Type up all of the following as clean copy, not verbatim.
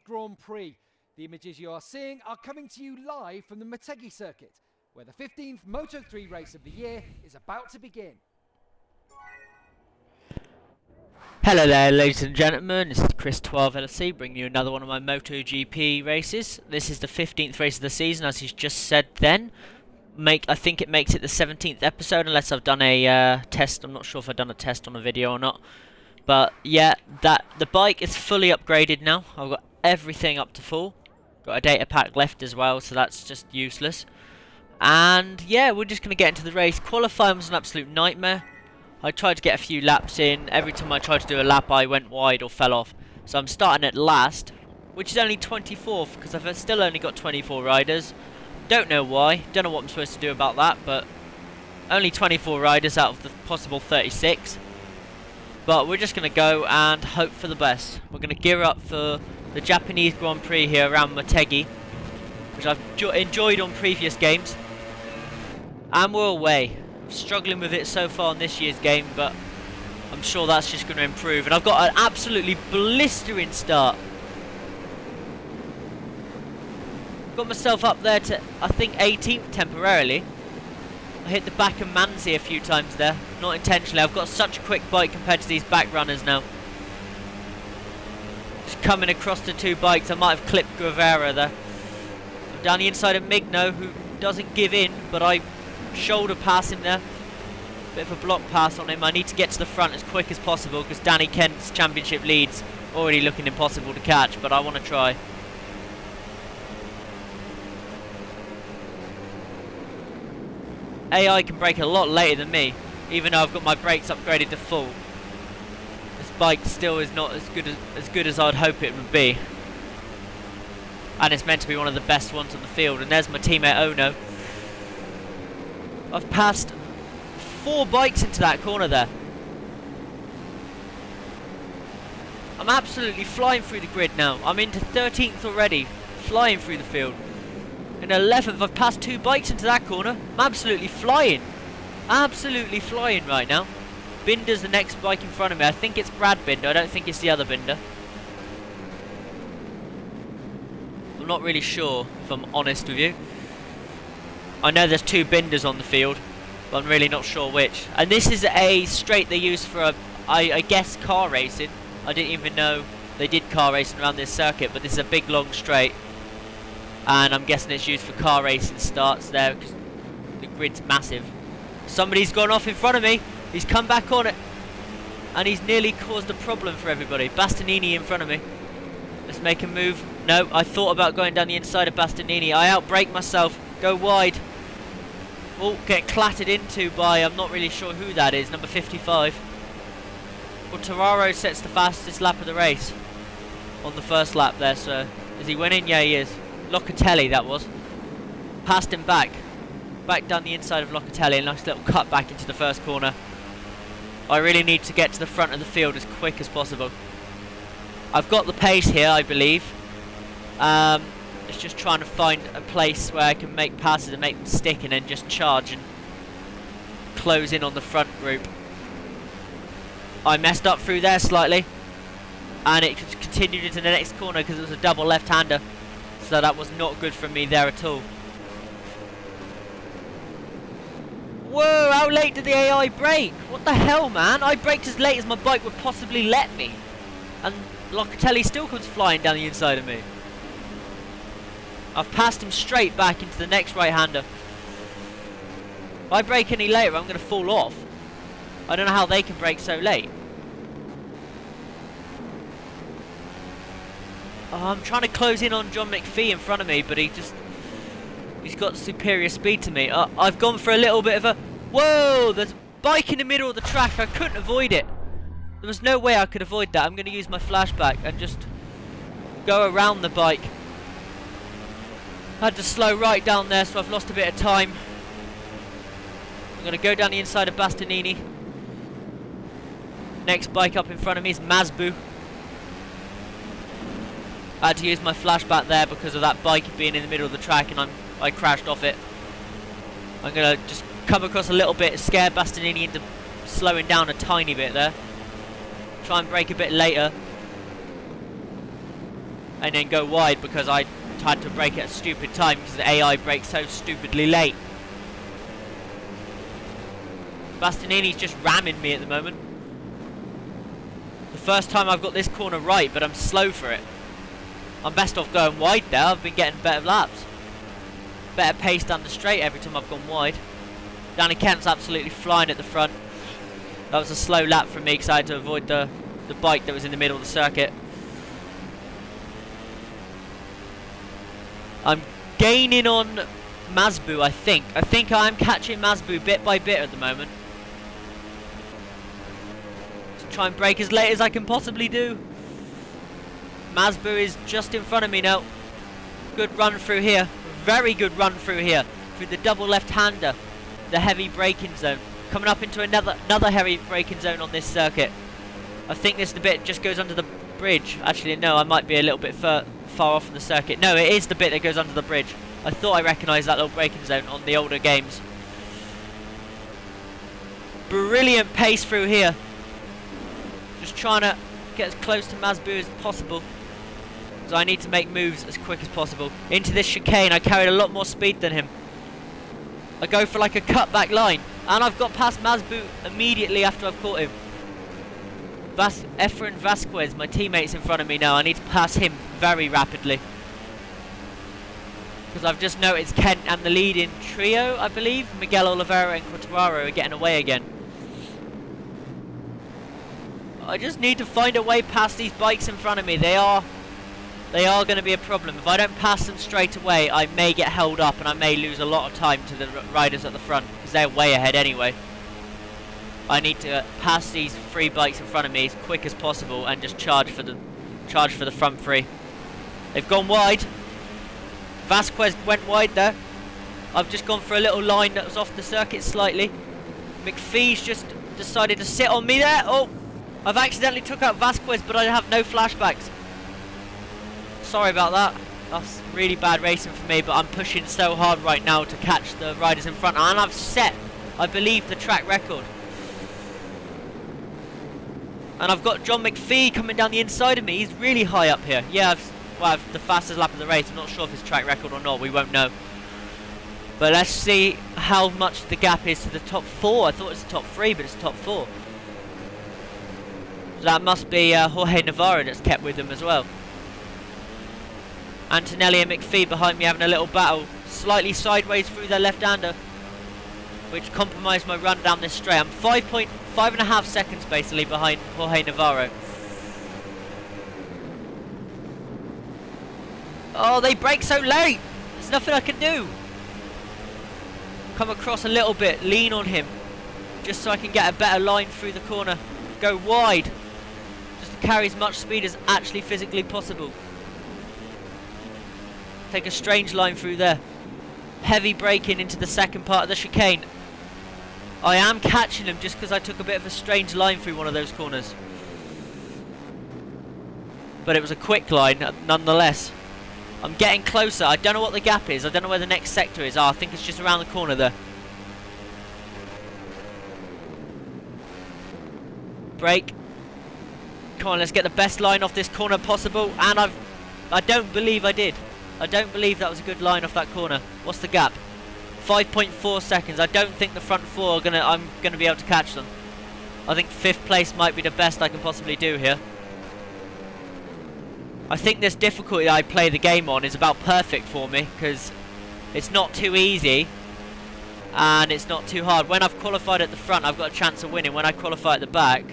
Grand Prix. The images you are seeing are coming to you live from the MotoGP circuit, where the 15th Moto3 race of the year is about to begin. Hello there, ladies and gentlemen, this is Chris12LC bringing you another one of my MotoGP races. This is the 15th race of the season, as he's just said then. I think it makes it the 17th episode, unless I've done a test. I'm not sure if I've done a test on a video or not. But yeah, the bike is fully upgraded now. I've got everything up to full. Got a data pack left as well, so that's just useless. And yeah, we're just going to get into the race. Qualifying was an absolute nightmare. I tried to get a few laps in. Every time I tried to do a lap, I went wide or fell off. So I'm starting at last, which is only 24th, because I've still only got 24 riders. Don't know why. Don't know what I'm supposed to do about that, but only 24 riders out of the possible 36. But we're just going to go and hope for the best. We're going to gear up for the Japanese Grand Prix here around MotoGP, which I've enjoyed on previous games. And we're away. Struggling with it so far in this year's game, but I'm sure that's just going to improve. And I've got an absolutely blistering start. Got myself up there to, I think, 18th temporarily. I hit the back of Manzi a few times there, not intentionally. I've got such a quick bike compared to these back runners now. Just coming across the two bikes, I might have clipped Guevara there. I'm down the inside of Migno, who doesn't give in, but I shoulder pass him there. Bit of a block pass on him. I need to get to the front as quick as possible because Danny Kent's championship lead's already looking impossible to catch, but I want to try. AI can brake a lot later than me, even though I've got my brakes upgraded to full. This bike still is not as good as I'd hope it would be. And it's meant to be one of the best ones on the field. And there's my teammate Ono. I've passed 4 bikes into that corner there. I'm absolutely flying through the grid now. I'm into 13th already, flying through the field. In 11th, I've passed 2 bikes into that corner. I'm absolutely flying. Absolutely flying right now. Binder's the next bike in front of me. I think it's Brad Binder. I don't think it's the other Binder. I'm not really sure, if I'm honest with you. I know there's 2 Binders on the field, but I'm really not sure which. And this is a straight they use for, I guess, car racing. I didn't even know they did car racing around this circuit, but this is a big long straight. And I'm guessing it's used for car racing starts there, because the grid's massive. Somebody's gone off in front of me. He's come back on it. And he's nearly caused a problem for everybody. Bastianini in front of me. Let's make a move. No, I thought about going down the inside of Bastianini. I outbrake myself. Go wide. Oh, get clattered into by, I'm not really sure who that is, number 55. Well, Toraro sets the fastest lap of the race on the first lap there, so is he winning? Yeah, he is. Locatelli, that was. Passed him back down the inside of Locatelli. A nice little cut back into the first corner. I really need to get to the front of the field as quick as possible. I've got the pace here, I believe. It's just trying to find a place where I can make passes and make them stick and then just charge and close in on the front group. I messed up through there slightly, and it continued into the next corner because it was a double left-hander, so that was not good for me there at all. Whoa, how late did the AI brake? What the hell, man? I braked as late as my bike would possibly let me, and Locatelli still comes flying down the inside of me. I've passed him straight back into the next right-hander. If I brake any later, I'm going to fall off. I don't know how they can brake so late. Oh, I'm trying to close in on John McPhee in front of me, but he's got superior speed to me. I've gone for a little bit of a... Whoa! There's a bike in the middle of the track. I couldn't avoid it. There was no way I could avoid that. I'm going to use my flashback and just go around the bike. I had to slow right down there, so I've lost a bit of time. I'm going to go down the inside of Bastianini. Next bike up in front of me is Mazbu. I had to use my flashback there because of that bike being in the middle of the track, and I crashed off it. I'm going to just come across a little bit, scare Bastianini into slowing down a tiny bit there. Try and brake a bit later. and then go wide because I had to brake at a stupid time because the AI brakes so stupidly late. Bastianini's just ramming me at the moment. The first time I've got this corner right, but I'm slow for it. I'm best off going wide there. I've been getting better laps. Better pace down the straight every time I've gone wide. Danny Kent's absolutely flying at the front. That was a slow lap for me because I had to avoid the bike that was in the middle of the circuit. I'm gaining on Mazbu, I think. I think I'm catching Mazbu bit by bit at the moment. To try and brake as late as I can possibly do. Mazbu is just in front of me now. Good run through here. Very good run through here. Through the double left-hander. The heavy braking zone. Coming up into another heavy braking zone on this circuit. I think this is the bit just goes under the bridge. Actually, no, I might be a little bit far off from the circuit. No, it is the bit that goes under the bridge. I thought I recognised that little braking zone on the older games. Brilliant pace through here. Just trying to get as close to Mazbu as possible. So I need to make moves as quick as possible. Into this chicane, I carried a lot more speed than him. I go for like a cutback line. And I've got past Mazbu immediately after I've caught him. Efren Vasquez, my teammate's in front of me now. I need to pass him very rapidly. Because I've just noticed Kent and the leading trio, I believe, Miguel Oliveira and Quartararo are getting away again. I just need to find a way past these bikes in front of me. They are going to be a problem. If I don't pass them straight away, I may get held up and I may lose a lot of time to the riders at the front because they're way ahead anyway. I need to pass these three bikes in front of me as quick as possible and just charge for the front three. They've gone wide. Vasquez went wide there. I've just gone for a little line that was off the circuit slightly. McPhee's just decided to sit on me there. Oh, I've accidentally took out Vasquez, but I have no flashbacks. Sorry about that. That's really bad racing for me, but I'm pushing so hard right now to catch the riders in front, and I've set, I believe, the track record. And I've got John McPhee coming down the inside of me. He's really high up here. Yeah, I've the fastest lap of the race. I'm not sure if it's track record or not. We won't know. But let's see how much the gap is to the top four. I thought it was the top three, but it's top four. So that must be Jorge Navarro that's kept with him as well. Antonelli and McPhee behind me having a little battle. Slightly sideways through their left-hander, which compromised my run down this straight. I'm 5.5 seconds basically behind Jorge Navarro. Oh, they brake so late. There's nothing I can do. Come across a little bit, lean on him, just so I can get a better line through the corner. Go wide, just to carry as much speed as actually physically possible. Take a strange line through there. Heavy braking into the second part of the chicane. I am catching him just because I took a bit of a strange line through one of those corners. But it was a quick line nonetheless. I'm getting closer. I don't know what the gap is. I don't know where the next sector is. Oh, I think it's just around the corner there. Brake. Come on, let's get the best line off this corner possible. And I don't believe I did. I don't believe that was a good line off that corner. What's the gap? 5.4 seconds. I don't think the front four are I'm gonna be able to catch them. I think 5th place might be the best I can possibly do here. I think this difficulty I play the game on is about perfect for me because it's not too easy and it's not too hard. When I've qualified at the front, I've got a chance of winning. When I qualify at the back,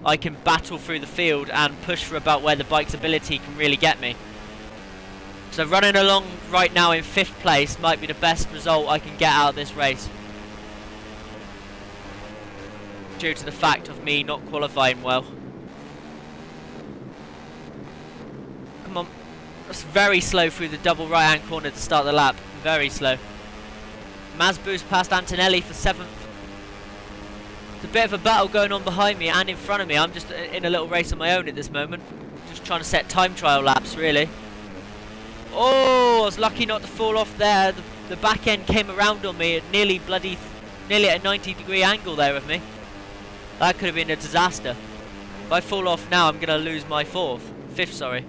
I can battle through the field and push for about where the bike's ability can really get me. So running along right now in 5th place might be the best result I can get out of this race, due to the fact of me not qualifying well. Come on. That's very slow through the double right hand corner to start the lap. Very slow. Mazbu's passed Antonelli for 7th. There's a bit of a battle going on behind me and in front of me. I'm just in a little race on my own at this moment. Just trying to set time trial laps really. Oh, I was lucky not to fall off there. The back end came around on me at nearly at a 90-degree angle there of me. That could have been a disaster. If I fall off now, I'm going to lose my 5th, sorry.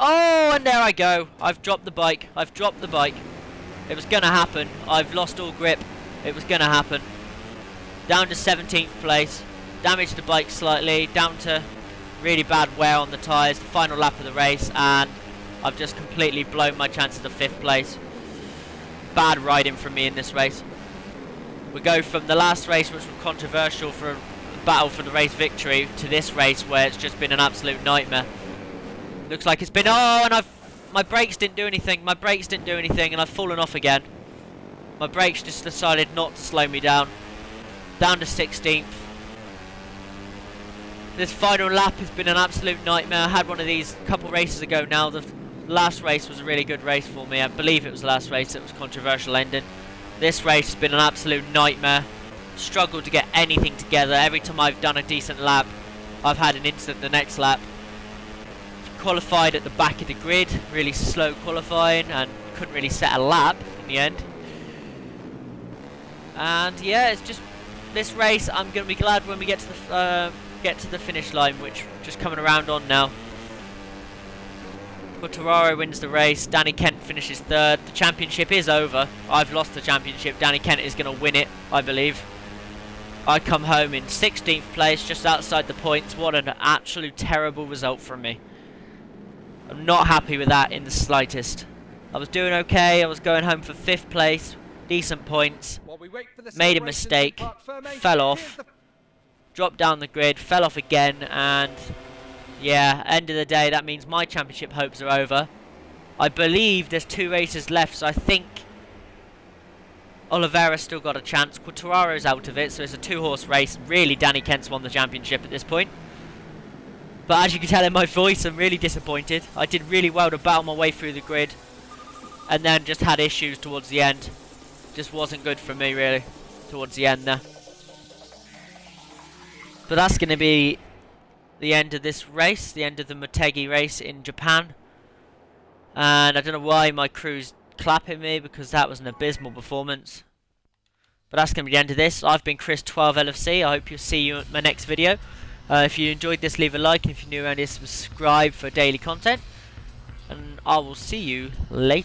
Oh, and there I go. I've dropped the bike. I've dropped the bike. It was going to happen. I've lost all grip. It was going to happen. Down to 17th place. Damaged the bike slightly. Down to really bad wear on the tyres. The final lap of the race. And I've just completely blown my chances of 5th place. Bad riding from me in this race. We go from the last race, which was controversial for a battle for the race victory, to this race where it's just been an absolute nightmare. Looks like it's been... Oh, and my brakes didn't do anything. My brakes didn't do anything, and I've fallen off again. My brakes just decided not to slow me down. Down to 16th. This final lap has been an absolute nightmare. I had one of these a couple races ago now. The last race was a really good race for me. I believe it was the last race. It was a controversial ending. This race has been an absolute nightmare. Struggled to get anything together. Every time I've done a decent lap, I've had an incident the next lap. Qualified at the back of the grid, really slow qualifying, and couldn't really set a lap in the end. And yeah, it's just this race. I'm going to be glad when we get to the finish line, which just coming around on now. Quartararo wins the race. Danny Kent finishes 3rd. The championship is over. I've lost the championship. Danny Kent is going to win it, I believe. I come home in 16th place, just outside the points. What an absolute terrible result from me. I'm not happy with that in the slightest. I was doing okay. I was going home for 5th place. Decent points. Made a mistake. Fell off. Dropped down the grid. Fell off again. And yeah, end of the day, that means my championship hopes are over. I believe there's 2 races left, so I think Oliveira's still got a chance. Quartararo's out of it, so it's a 2-horse race. Really, Danny Kent's won the championship at this point. But as you can tell in my voice, I'm really disappointed. I did really well to battle my way through the grid, and then just had issues towards the end. Just wasn't good for me, really, towards the end there. But that's going to be the end of this race, the end of the Motegi race in Japan. And I don't know why my crew's clapping me, because that was an abysmal performance. But that's going to be the end of this. I've been Chris12LFC. I hope you'll see you in my next video. If you enjoyed this, leave a like, and if you're new around here, subscribe for daily content. And I will see you later.